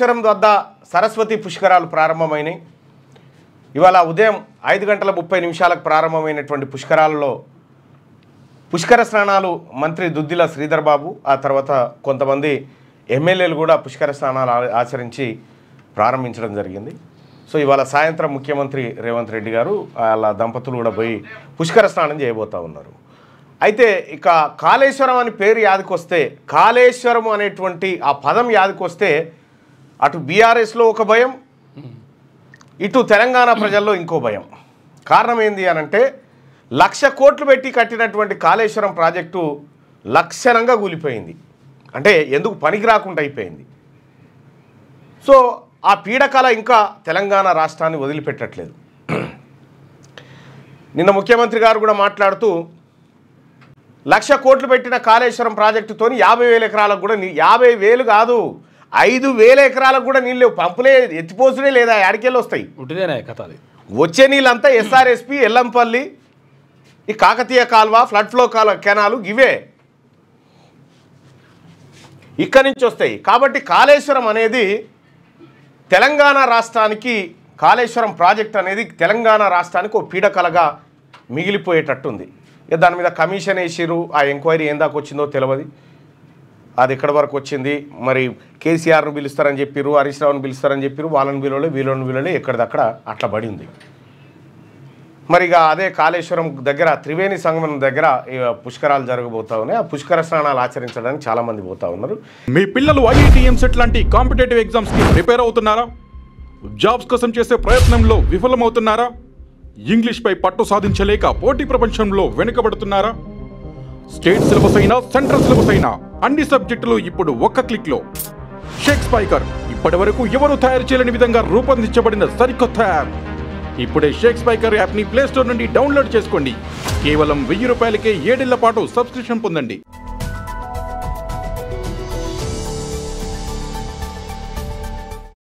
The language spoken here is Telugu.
కాళేశ్వరం వద్ద సరస్వతి పుష్కరాలు ప్రారంభమైనాయి. ఇవాళ ఉదయం 5:30 ప్రారంభమైనటువంటి పుష్కరాలలో పుష్కర స్నానాలు మంత్రి దుద్దిల శ్రీధర్ బాబు, ఆ తర్వాత కొంతమంది ఎమ్మెల్యేలు కూడా పుష్కర స్నానాలు ఆచరించి ప్రారంభించడం జరిగింది. సో ఇవాళ సాయంత్రం ముఖ్యమంత్రి రేవంత్ రెడ్డి గారు వాళ్ళ దంపతులు కూడా పోయి పుష్కర స్నానం చేయబోతూ ఉన్నారు. అయితే ఇక కాళేశ్వరం అని పేరు యాదకొస్తే, కాళేశ్వరం అనేటువంటి ఆ పదం యాదకొస్తే అటు బీఆర్ఎస్లో ఒక భయం, ఇటు తెలంగాణ ప్రజల్లో ఇంకో భయం. కారణం ఏంది అనంటే 1,00,000 కోట్లు పెట్టి కట్టినటువంటి కాళేశ్వరం ప్రాజెక్టు లక్షణంగా కూలిపోయింది. అంటే ఎందుకు పనికి రాకుండా అయిపోయింది. సో ఆ పీడకల ఇంకా తెలంగాణ రాష్ట్రాన్ని వదిలిపెట్టట్లేదు. నిన్న ముఖ్యమంత్రి గారు కూడా మాట్లాడుతూ 1,00,000 కోట్లు పెట్టిన కాళేశ్వరం ప్రాజెక్టుతో 50,000 ఎకరాలకు కూడా 50,000 కాదు 5,000 ఎకరాలకు కూడా నీళ్ళు లేవు. పంపులే ఎత్తిపోసుడే లేదా, ఆడికెళ్ళి వస్తాయి. వచ్చే నీళ్ళంతా ఎస్ఆర్ఎస్పి, ఎల్లంపల్లి, ఈ కాకతీయ కాల్వ, ఫ్లడ్ ఫ్లో కెనాలు ఇవే ఇక్కడి నుంచి వస్తాయి. కాబట్టి కాళేశ్వరం అనేది తెలంగాణ రాష్ట్రానికి, కాళేశ్వరం ప్రాజెక్ట్ అనేది తెలంగాణ రాష్ట్రానికి ఒక పీడకలగా మిగిలిపోయేటట్టుంది. దాని మీద కమిషన్ వేసిరు. ఆ ఎంక్వైరీ ఏం దాకా వచ్చిందో తెలియదు. అది ఎక్కడి వరకు వచ్చింది, మరి కేసీఆర్ను పిలుస్తారని చెప్పారు, హరీష్ రావును పిలుస్తారని చెప్పారు, వాళ్ళని పిలవలే, వీళ్ళని పిలవలే, ఎక్కడిదక్కడ అట్లా పడి ఉంది. మరి ఇక అదే కాళేశ్వరం దగ్గర త్రివేణి సంగమం దగ్గర పుష్కరాలు జరగబోతా ఉన్నాయి. ఆ పుష్కర స్నానాలు ఆచరించడానికి చాలా మంది పోతా ఉన్నారు. మీ పిల్లలు ఐఐటి ఎంసెట్ లాంటి కాంపిటేటివ్ ఎగ్జామ్స్ కి ప్రిపేర్ అవుతున్నారా? జాబ్స్ కోసం చేసే ప్రయత్నంలో విఫలమవుతున్నారా? ఇంగ్లీష్ పై పట్టు సాధించలేక పోటీ ప్రపంచంలో వెనుకబడుతున్నారా? స్టేట్ సిలబస్ అయినా సెంట్రల్ సిలబస్ అయినా అన్ని సబ్జెక్టులు ఇప్పుడు ఒక్క క్లిక్ లో. షేక్ స్పైకర్ ఇప్పటి వరకు ఎవరు తయారు చేయలేని విధంగా రూపొందించబడిన సరికొత్త యాప్. ఇప్పుడే షేక్ స్పైకర్ యాప్ ని ప్లే స్టోర్ నుండి డౌన్లోడ్ చేసుకోండి. కేవలం 1000 రూపాయలకే 7 ఏళ్ల పాటు సబ్స్క్రిప్షన్ పొందండి.